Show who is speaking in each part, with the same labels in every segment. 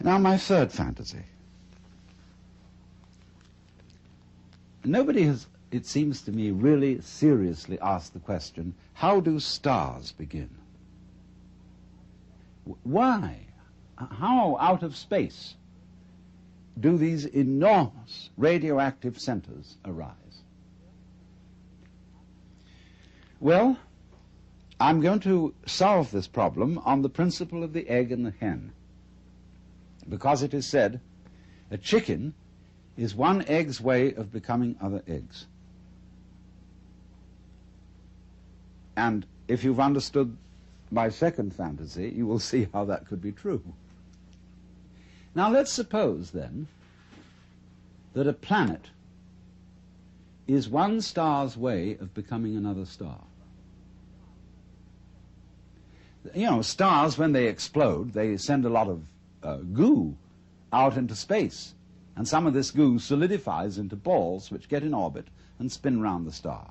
Speaker 1: Now, my third fantasy. Nobody has, it seems to me, really seriously asked the question, how do stars begin? Why? How out of space do these enormous radioactive centers arise? Well, I'm going to solve this problem on the principle of the egg and the hen, because it is said a chicken is one egg's way of becoming other eggs. And if you've understood my second fantasy, you will see how that could be true. Now let's suppose then that a planet is one star's way of becoming another star. You know, stars, when they explode, they send a lot of goo out into space. And some of this goo solidifies into balls which get in orbit and spin round the star.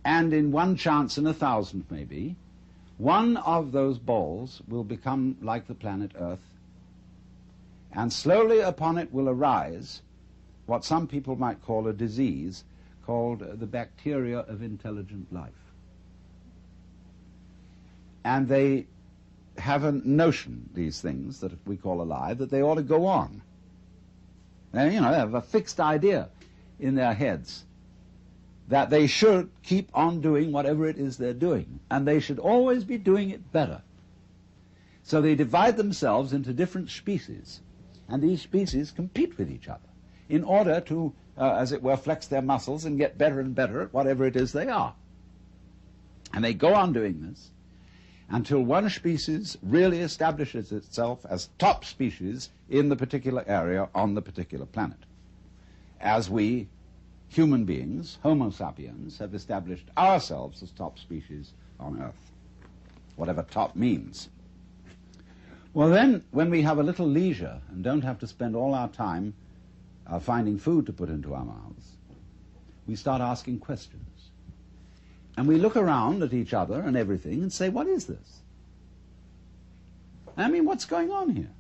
Speaker 1: And in one chance in 1,000 maybe, one of those balls will become like the planet Earth, and slowly upon it will arise what some people might call a disease called the bacteria of intelligent life. And they have a notion, these things that we call alive, that they ought to go on. And, you know, they have a fixed idea in their heads that they should keep on doing whatever it is they're doing, and they should always be doing it better. So they divide themselves into different species, and these species compete with each other in order to, as it were, flex their muscles and get better and better at whatever it is they are. And they go on doing this until one species really establishes itself as top species in the particular area on the particular planet, as we human beings, Homo sapiens, have established ourselves as top species on Earth, whatever top means. Well then, when we have a little leisure and don't have to spend all our time finding food to put into our mouths, we start asking questions. And we look around at each other and everything and say, what is this? I mean, what's going on here?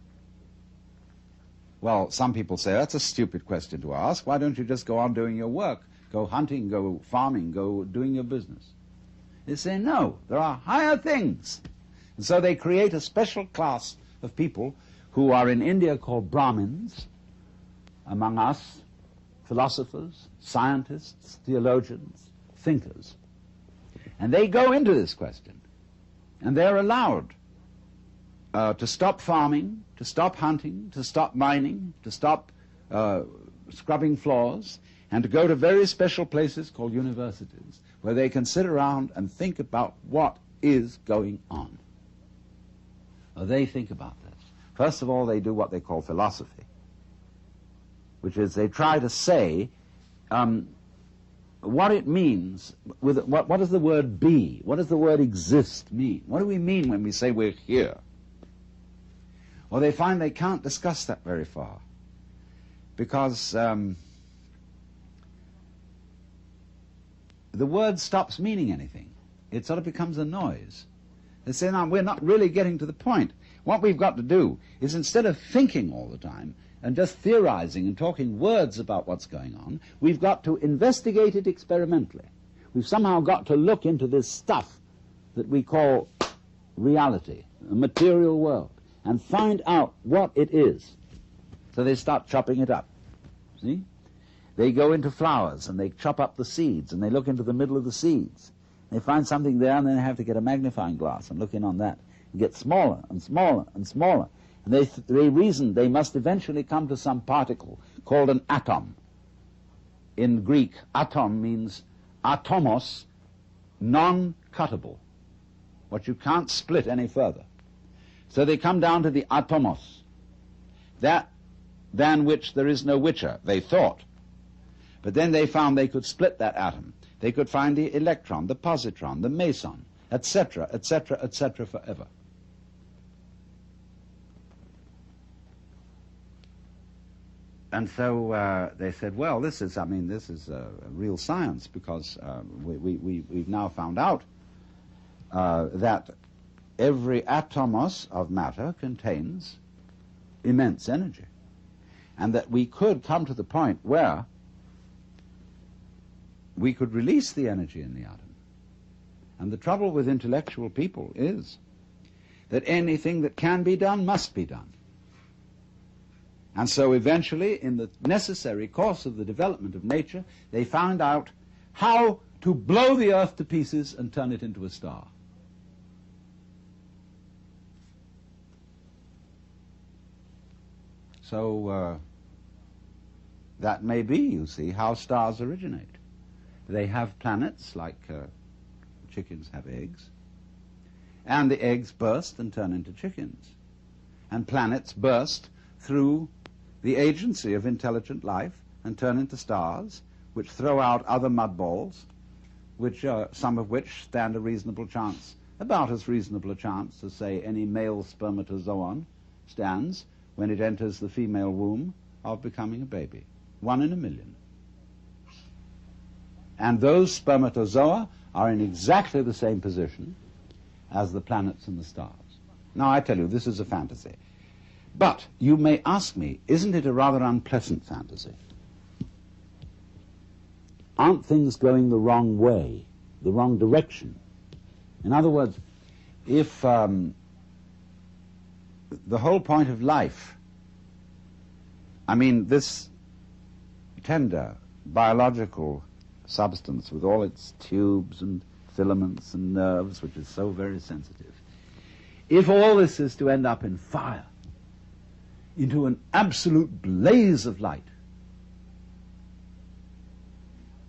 Speaker 1: Well, some people say, that's a stupid question to ask. Why don't you just go on doing your work? Go hunting, go farming, go doing your business. They say, no, there are higher things. And so they create a special class of people who are in India called Brahmins, among us, philosophers, scientists, theologians, thinkers. And they go into this question, and they're allowed to stop farming, to stop hunting, to stop mining, to stop scrubbing floors, and to go to very special places called universities, where they can sit around and think about what is going on. Well, they think about this. First of all, they do what they call philosophy, which is they try to say what it means, what does the word be? What does the word exist mean? What do we mean when we say we're here? Well, they find they can't discuss that very far, because the word stops meaning anything. It sort of becomes a noise. They say, no, we're not really getting to the point. What we've got to do is, instead of thinking all the time and just theorizing and talking words about what's going on, we've got to investigate it experimentally. We've somehow got to look into this stuff that we call reality, the material world, and find out what it is. So they start chopping it up. See? They go into flowers and they chop up the seeds and they look into the middle of the seeds. They find something there and then they have to get a magnifying glass and look in on that. And get smaller and smaller and smaller. And they reason they must eventually come to some particle called an atom. In Greek, atom means atomos, non-cuttable, what you can't split any further. So they come down to the atomos, that than which there is no whicher, they thought. But then they found they could split that atom. They could find the electron, the positron, the meson, etc., etc., etc., forever. And so they said, well, this is real science, because we've now found out that every atomos of matter contains immense energy, and that we could come to the point where we could release the energy in the atom. And the trouble with intellectual people is that anything that can be done must be done. And so eventually, in the necessary course of the development of nature, they found out how to blow the earth to pieces and turn it into a star. So that may be, you see, how stars originate. They have planets, like chickens have eggs, and the eggs burst and turn into chickens. And planets burst through the agency of intelligent life and turn into stars, which throw out other mud balls, which some of which stand a reasonable chance, about as reasonable a chance as, say, any male spermatozoon stands when it enters the female womb of becoming a baby. 1 in a million. And those spermatozoa are in exactly the same position as the planets and the stars. Now, I tell you, this is a fantasy. But you may ask me, isn't it a rather unpleasant fantasy? Aren't things going the wrong way, the wrong direction? In other words, if the whole point of life, I mean, this tender biological substance with all its tubes and filaments and nerves, which is so very sensitive, if all this is to end up in fire, into an absolute blaze of light,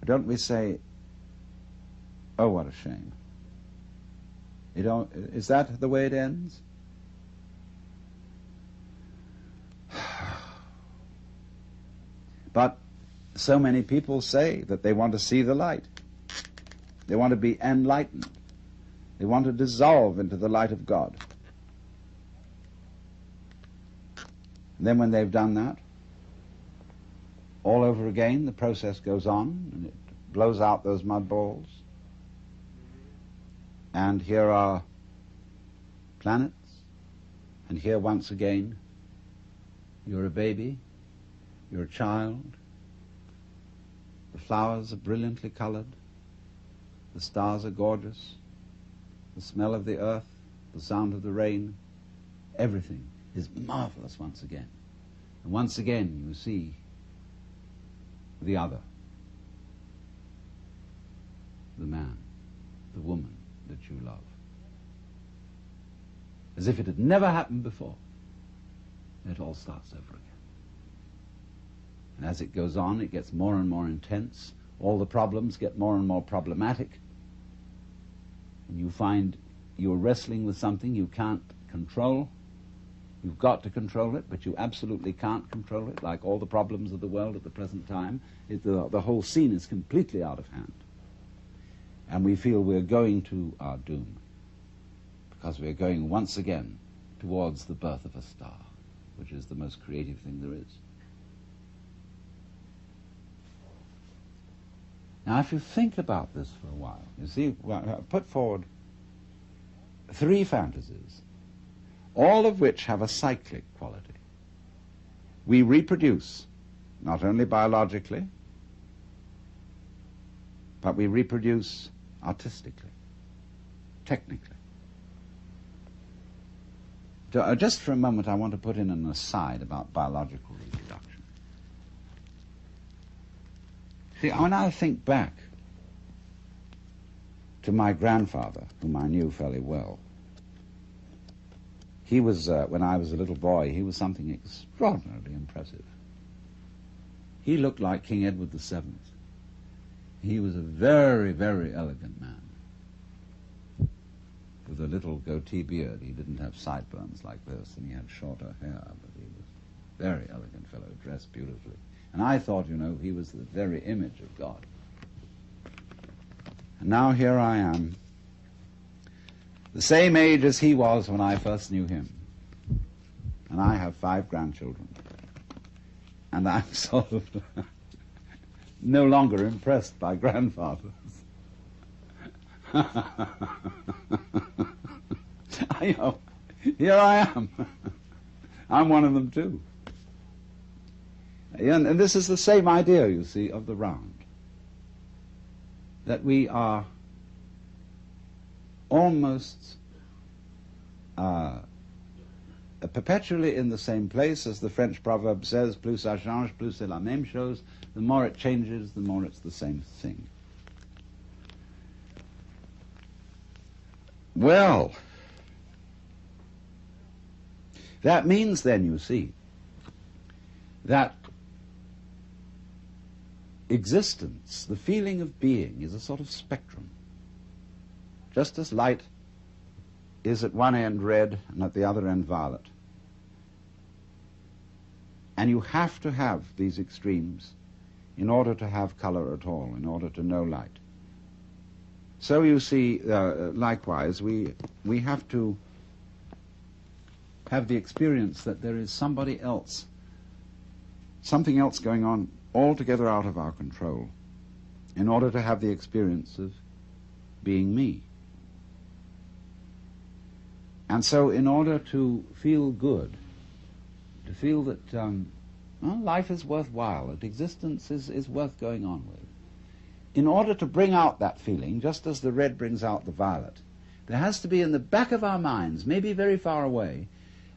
Speaker 1: don't we say, oh, what a shame? Is that the way it ends? But so many people say that they want to see the light. They want to be enlightened. They want to dissolve into the light of God. And then when they've done that, all over again the process goes on, and it blows out those mud balls. And here are planets, and here once again you're a baby, you're a child, the flowers are brilliantly colored, the stars are gorgeous, the smell of the earth, the sound of the rain, everything is marvelous once again. And once again you see the other, the man, the woman that you love, as if it had never happened before. It all starts over again. And as it goes on, it gets more and more intense. All the problems get more and more problematic. And you find you're wrestling with something you can't control. You've got to control it, but you absolutely can't control it, like all the problems of the world at the present time. The whole scene is completely out of hand. And we feel we're going to our doom, because we're going once again towards the birth of a star, which is the most creative thing there is. Now, if you think about this for a while, you see, I put forward 3 fantasies, all of which have a cyclic quality. We reproduce, not only biologically, but we reproduce artistically, technically. Just for a moment, I want to put in an aside about biological reproduction. See, when I think back to my grandfather, whom I knew fairly well, he was, when I was a little boy, he was something extraordinarily impressive. He looked like King Edward VII. He was a very, very elegant man, with a little goatee beard. He didn't have sideburns like this, and he had shorter hair, but he was a very elegant fellow, dressed beautifully. And I thought, you know, he was the very image of God. And now here I am, the same age as he was when I first knew him. And I have 5 grandchildren. And I'm sort of no longer impressed by grandfathers. I know, here I am. I'm one of them too. And this is the same idea, you see, of the round. That we are almost perpetually in the same place, as the French proverb says, plus ça change, plus c'est la même chose. The more it changes, the more it's the same thing. Well, that means then, you see, that existence, the feeling of being, is a sort of spectrum. Just as light is at one end red and at the other end violet. And you have to have these extremes in order to have color at all, in order to know light. So you see, likewise, we have to have the experience that there is somebody else, something else going on altogether out of our control, in order to have the experience of being me. And so in order to feel good, to feel that life is worthwhile, that existence is worth going on with, in order to bring out that feeling, just as the red brings out the violet, there has to be in the back of our minds, maybe very far away,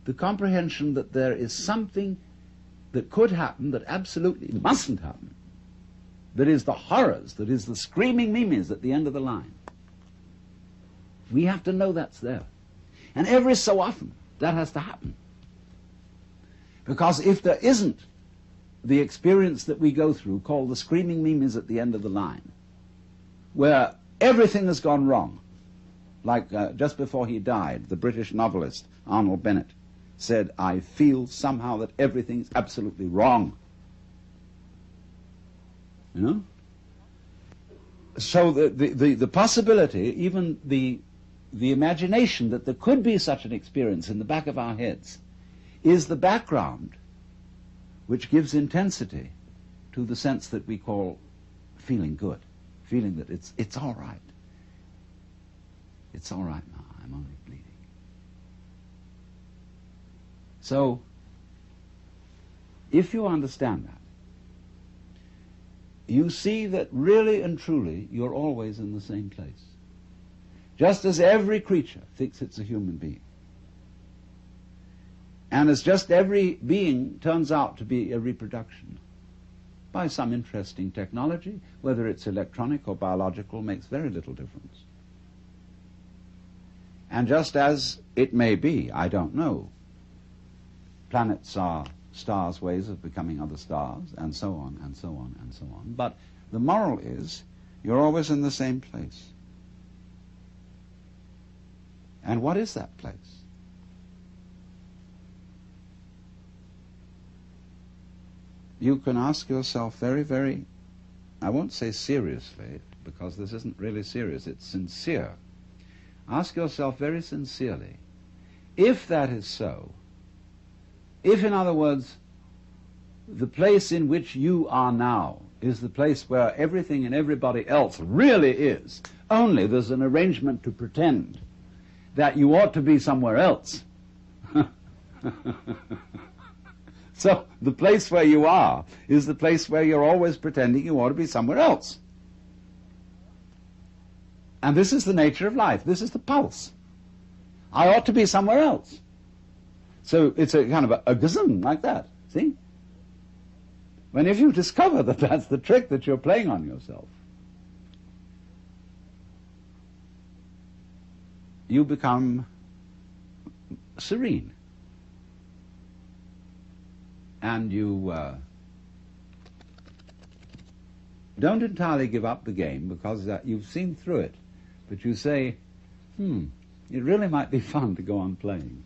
Speaker 1: the comprehension that there is something that could happen that absolutely mustn't happen, that is the horrors, that is the screaming mimes at the end of the line. We have to know that's there. And every so often that has to happen. Because if there isn't the experience that we go through called the screaming mimes at the end of the line, where everything has gone wrong, like just before he died, the British novelist Arnold Bennett said, "I feel somehow that everything is absolutely wrong." You know? So the possibility, even the imagination that there could be such an experience in the back of our heads, is the background which gives intensity to the sense that we call feeling good, feeling that it's all right. It's all right now, I'm only bleeding. So, if you understand that, you see that really and truly you're always in the same place. Just as every creature thinks it's a human being. And as just every being turns out to be a reproduction by some interesting technology, whether it's electronic or biological, makes very little difference. And just as it may be, I don't know, planets are stars' ways of becoming other stars, and so on, and so on, and so on. But the moral is, you're always in the same place. And what is that place? You can ask yourself very, very, I won't say seriously, because this isn't really serious, it's sincere. Ask yourself very sincerely, if that is so, if, in other words, the place in which you are now is the place where everything and everybody else really is, only there's an arrangement to pretend that you ought to be somewhere else. So the place where you are is the place where you're always pretending you ought to be somewhere else. And this is the nature of life. This is the pulse. I ought to be somewhere else. So it's a kind of a gazum like that, see? When if you discover that that's the trick that you're playing on yourself, you become serene. And you don't entirely give up the game because you've seen through it. But you say, it really might be fun to go on playing.